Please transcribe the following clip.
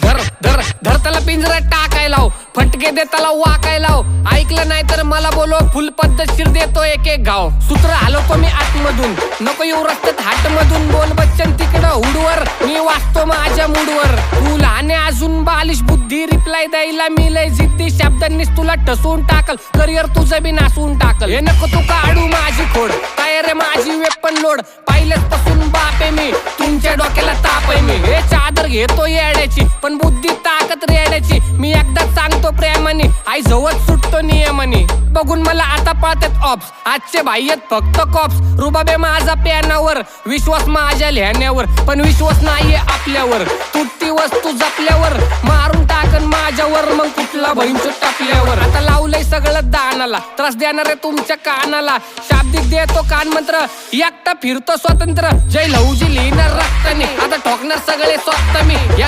धर धर धर त्याला पिंजऱ्यात टाकायला लाव, फटके दे त्याला वाकायला लाव. ऐकलं नाही तर मला बोलव, फुल पद्धतशीर देतो एक एक गाव. सूत्र हलवतो मी आतमधून, नको येऊ रस्त्यात हाट मधून. बोल बच्चन तिकडं हुडवर, मी वाचतो माझ्या मूडवर. तू लहान आहे अजून बालिश बुद्धी, रिप्लाय द्यायला मी लय जिद्दी. शब्दांनीच तुला ठसवून टाकल, करिअर तुझं बी नासून टाकल. हे नको तू काढू माझी खोड, काय रे माझी वेपन लोड. पाहिलेच पासून बाप आहे मी, तुमच्या डोक्याला ताप आहे मी. हे चादर घेतो येड्याची, पण बुद्धी ताकद रेड्याची. मी एकदा सांगतो प्रेमाने, आई जवळ सुटतो नियमाने. बघून मला आता पाहतात ऑप्स, आजचे भाई आहेत फक्त कॉप्स. रुबाबे माझा प्यानावर, विश्वास माझ्या लिहिण्यावर, पण विश्वास नाहीये आपल्यावर. तुटती वस्तू जपल्यावर, मारून टाकन माझ्यावर, मग कुठला बहिणचो टाकल्यावर. आता लावलंय सगळं दानाला, त्रास देणार आहे तुमच्या कानाला. शाब्दिक देतो कान मंत्र, एकटा फिरतो स्वतंत्र. जय लहुजी लिहिणार रक्ताने, आता ठोकणार सगळे स्वतः मी. या